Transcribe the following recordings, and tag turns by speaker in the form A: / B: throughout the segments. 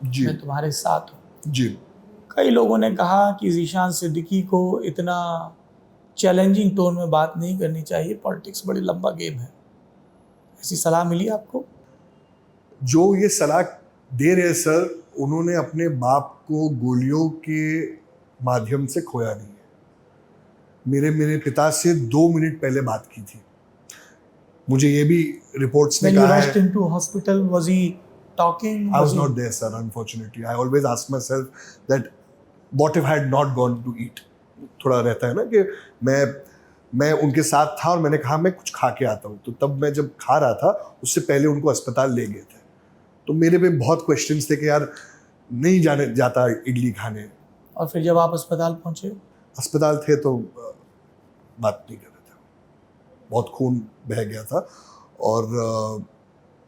A: जी
B: मैं तुम्हारे साथ हूँ।
A: जी।
B: कई लोगों ने कहा कि ज़ीशान सिद्दीकी को इतना चैलेंजिंग टोन में बात नहीं करनी चाहिए, पॉलिटिक्स बड़ी लंबा गेम है। ऐसी सलाह मिली आपको?
A: जो ये सलाह दे रहे हैं सर, उन्होंने अपने बाप को गोलियों के माध्यम से खोया नहीं है। मेरे पिता से 2 मिनट पहले बात की थी। मुझे ये भी रिपोर्ट्स ने
B: When you
A: कहा
B: rushed
A: है।
B: into hospital, was he talking?
A: I was
B: Was he...
A: not there, sir, unfortunately. I always ask myself that what if I had not gone to eat? थोड़ा रहता है ना कि मैं उनके साथ था और मैंने कहा मैं कुछ खा के आता हूँ। तो तब मैं जब खा रहा था, उससे पहले उनको अस्पताल ले गए थे। तो मेरे पे बहुत क्वेश्चंस थे कि यार नहीं जाने जाता इडली खाने।
B: और फिर जब आप अस्पताल पहुंचे?
A: अस्पताल थे तो बात नहीं कर रहे थे, बहुत खून बह गया था। और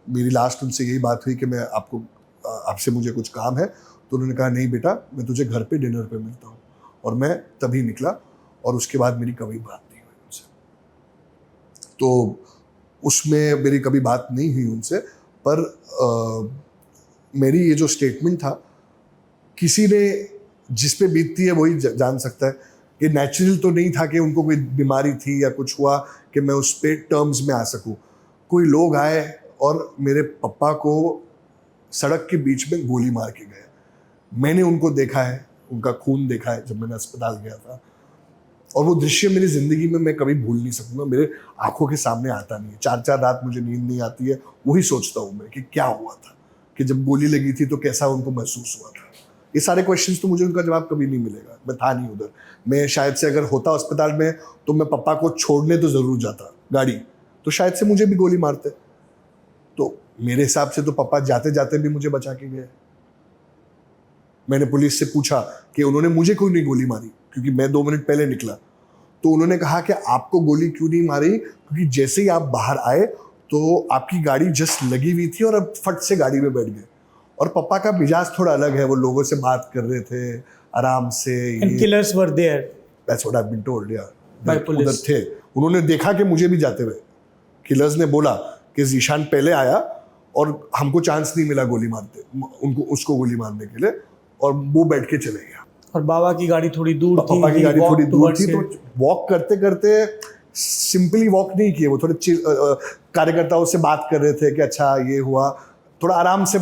A: मेरी लास्ट उनसे यही बात हुई कि मैं आपसे मुझे कुछ काम है। तो उन्होंने कहा नहीं बेटा, मैं तुझे घर पे डिनर पे मिलता हूँ। और मैं तभी निकला और उसके बाद मेरी कभी बात नहीं हुई उनसे। तो उसमें मेरी कभी बात नहीं हुई उनसे। पर मेरी ये जो स्टेटमेंट था, किसी ने जिस पे बीतती है वही जान सकता है। ये नेचुरल तो नहीं था कि उनको कोई बीमारी थी या कुछ हुआ कि मैं उस पे टर्म्स में आ सकूं। कोई लोग आए और मेरे पापा को सड़क के बीच में गोली मार के गए। मैंने उनको देखा है, उनका खून देखा है जब मैंने अस्पताल गया था। और वो दृश्य मेरी ज़िंदगी में मैं कभी भूल नहीं सकूंगा। मेरे आंखों के सामने आता नहीं है। 4-4 रात मुझे नींद नहीं आती है। वही सोचता हूँ मैं कि क्या हुआ था, कि जब गोली लगी थी तो कैसा उनको महसूस हुआ था। ये सारे क्वेश्चंस तो मुझे उनका जवाब कभी नहीं मिलेगा। मैं था नहीं उधर। मैं शायद से अगर होता अस्पताल में तो मैं पापा को छोड़ने तो ज़रूर जाता गाड़ी, तो शायद से मुझे भी गोली मारते। तो मेरे हिसाब से तो पापा जाते जाते भी मुझे बचा के गए। मैंने पुलिस से पूछा कि उन्होंने मुझे क्यों नहीं गोली मारी, क्योंकि मैं 2 मिनट पहले निकला। तो उन्होंने कहा कि आपको गोली क्यों नहीं मारी, क्योंकि जैसे ही आप बाहर आए तो आपकी गाड़ी जस्ट लगी हुई थी और अब फट से गाड़ी में बैठ गए। और पापा का मिजाज थोड़ा अलग है, वो लोगों से बात कर रहे थे आराम से।
B: And killers were there.
A: That's what I've been told, yeah.
B: By
A: उधर
B: police.
A: थे, उन्होंने देखा कि मुझे भी जाते हुए। किलर्स ने बोला कि ज़ीशान पहले आया और हमको चांस नहीं मिला गोली मारते, उसको गोली मारने के लिए, और वो बैठ के चले गया।
B: और बाबा की गाड़ी थोड़ी दूर थी।
A: पापा की गाड़ी थोड़ी दूर थी, तो वॉक करते करते सिंपली वॉक नहीं किए, वो थोड़े कार्यकर्ताओं से बात कर रहे थे कि अच्छा ये हुआ, थोड़ा आराम से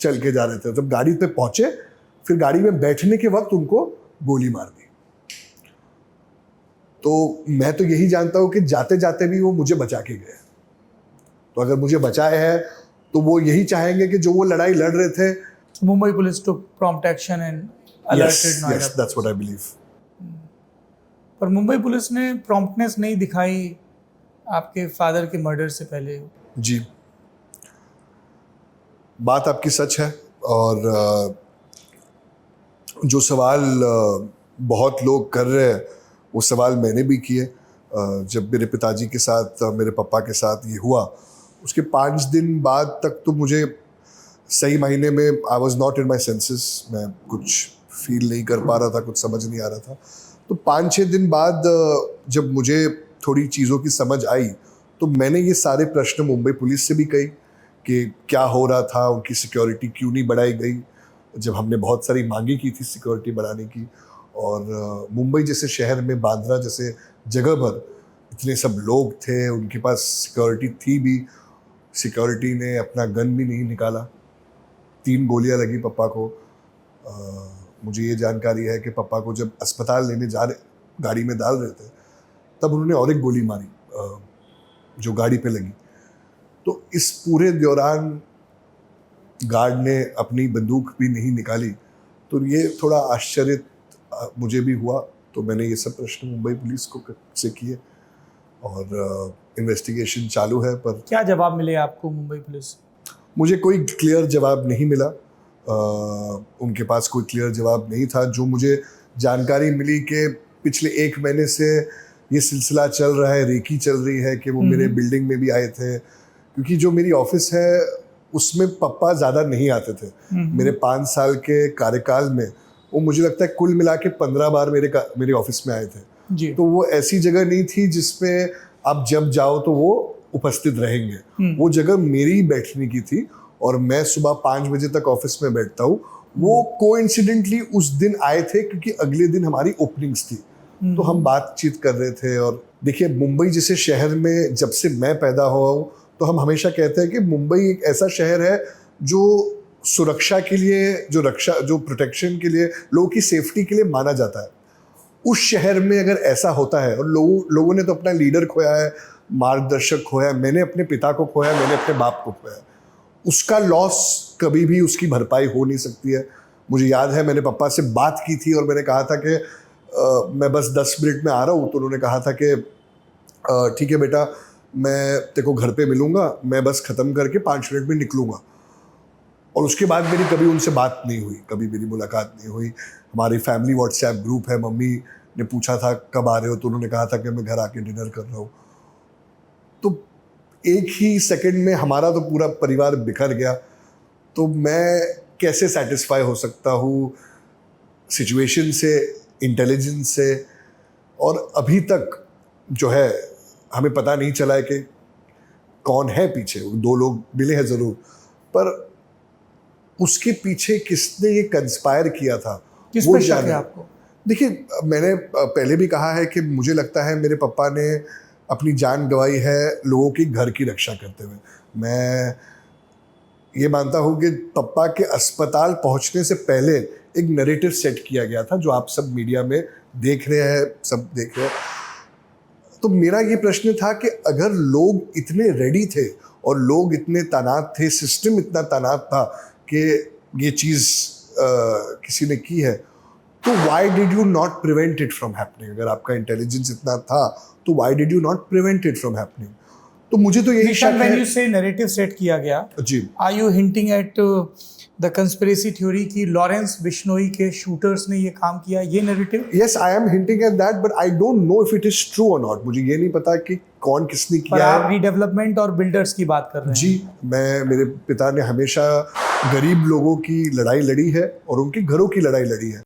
A: चल के जा रहे थे। जब गाड़ी पे पहुंचे, फिर गाड़ी में बैठने के वक्त उनको गोली मार दी। तो मैं तो यही जानता हूं कि जाते जाते भी वो मुझे बचा के गए। तो अगर मुझे बचाए हैं तो वो यही चाहेंगे कि जो वो लड़ाई लड़ रहे थे।
B: Mumbai police took prompt action and alerted Noida.
A: Yes, that's what I believe.
B: पर मुंबई पुलिस ने प्रॉम्प्टनेस नहीं दिखाई आपके फादर के मर्डर से पहले।
A: जी, बात आपकी सच है। और जो सवाल बहुत लोग कर रहे हैं, वो सवाल मैंने भी किए। जब मेरे पिताजी के साथ, मेरे पापा के साथ ये हुआ, उसके 5 दिन बाद तक तो मुझे सही मायने में I was not in my senses. मैं कुछ फील नहीं कर पा रहा था, कुछ समझ नहीं आ रहा था। तो 5-6 दिन बाद जब मुझे थोड़ी चीज़ों की समझ आई, तो मैंने ये सारे प्रश्न मुंबई पुलिस से भी कही कि क्या हो रहा था, उनकी सिक्योरिटी क्यों नहीं बढ़ाई गई, जब हमने बहुत सारी मांगी की थी सिक्योरिटी बढ़ाने की। और मुंबई जैसे शहर में, बांद्रा जैसे जगह पर इतने सब लोग थे, उनके पास सिक्योरिटी थी भी, सिक्योरिटी ने अपना गन भी नहीं निकाला। 3 गोलियां लगी पापा को। मुझे ये जानकारी है कि पापा को जब अस्पताल लेने गाड़ी में डाल रहे थे, तब उन्होंने और एक गोली मारी जो गाड़ी पे लगी। तो इस पूरे दौरान गार्ड ने अपनी बंदूक भी नहीं निकाली। तो ये थोड़ा आश्चर्य मुझे भी हुआ। तो मैंने ये सब प्रश्न मुंबई पुलिस को से किए और इन्वेस्टिगेशन चालू है। पर
B: क्या जवाब मिले आपको मुंबई पुलिस?
A: मुझे कोई क्लियर जवाब नहीं मिला। उनके पास कोई क्लियर जवाब नहीं था। जो मुझे जानकारी मिली कि पिछले 1 महीने से ये सिलसिला चल रहा है, रेकी चल रही है कि वो मेरे बिल्डिंग में भी आए थे, क्योंकि जो मेरी ऑफिस है उसमें पापा ज़्यादा नहीं आते थे। मेरे 5 साल के कार्यकाल में वो मुझे लगता है कुल मिला के 15 बार मेरे ऑफिस में आए थे
B: जी।
A: तो वो ऐसी जगह नहीं थी जिसमें आप जब जाओ तो वो उपस्थित रहेंगे। वो जगह मेरी बैठने की थी और मैं सुबह 5 बजे तक ऑफिस में बैठता हूँ, वो कोइंसिडेंटली उस दिन आए थे क्योंकि अगले दिन हमारी ओपनिंग्स थी। तो हम बातचीत कर रहे थे। और देखिए, मुंबई जैसे शहर में जब से मैं पैदा हुआ हूँ, तो हम हमेशा कहते हैं कि मुंबई एक ऐसा शहर है जो सुरक्षा के लिए, जो प्रोटेक्शन के लिए, लोगों की सेफ्टी के लिए माना जाता है। उस शहर में अगर ऐसा होता है, और लोगों ने तो अपना लीडर खोया है, मार्गदर्शक खोया है, मैंने अपने पिता को खोया, मैंने अपने बाप को खोया, उसका लॉस कभी भी उसकी भरपाई हो नहीं सकती है। मुझे याद है, मैंने पापा से बात की थी और मैंने कहा था कि मैं बस 10 मिनट में आ रहा हूँ। तो उन्होंने कहा था कि ठीक है बेटा, मैं तेरे को घर पे मिलूँगा, मैं बस ख़त्म करके 5 मिनट में निकलूँगा। और उसके बाद मेरी कभी उनसे बात नहीं हुई, कभी मेरी मुलाकात नहीं हुई। हमारी फैमिली व्हाट्सएप ग्रुप है, मम्मी ने पूछा था कब आ रहे हो, तो उन्होंने कहा था कि मैं घर आके डिनर कर रहा हूँ। तो एक ही सेकंड में हमारा तो पूरा परिवार बिखर गया। तो मैं कैसे सेटिस्फाई हो सकता हूँ सिचुएशन से, इंटेलिजेंस से? और अभी तक जो है हमें पता नहीं चला है कि कौन है पीछे। 2 लोग मिले हैं ज़रूर, पर उसके पीछे किसने ये कंस्पायर किया था,
B: किस
A: वो
B: पे शक
A: जाने।
B: है आपको?
A: देखिए, मैंने पहले भी कहा है कि मुझे लगता है मेरे पापा ने अपनी जान गंवाई है लोगों की घर की रक्षा करते हुए। मैं ये मानता हूँ कि पापा के अस्पताल पहुँचने से पहले एक नैरेटिव सेट किया गया था, जो आप सब मीडिया में देख रहे हैं, सब देख रहे हैं। तो मेरा ये प्रश्न था कि अगर लोग इतने रेडी थे और लोग इतने तैनात थे, सिस्टम इतना तैनात था कि ये चीज़ किसी ने की है, तो why did you not prevent it from happening? अगर आपका इंटेलिजेंस इतना था, तो why did you not prevent it from happening? तो मुझे तो यही शक
B: व्हेन
A: है।
B: यू से नैरेटिव सेट किया गया,
A: जी,
B: are you hinting at the conspiracy theory कि लॉरेंस बिश्नोई के शूटर्स ने ये काम किया, ये narrative?
A: yes, I am hinting at that, but I don't know if it is true or not. मुझे ये नहीं पता कि कौन किसने
B: पर
A: किया
B: आप
A: है।
B: रीडेवलपमेंट और बिल्डर्स की बात कर रहे हैं।
A: जी, मेरे पिता ने हमेशा गरीब लोगों की लड़ाई लड़ी है और उनके घरों की लड़ाई लड़ी है।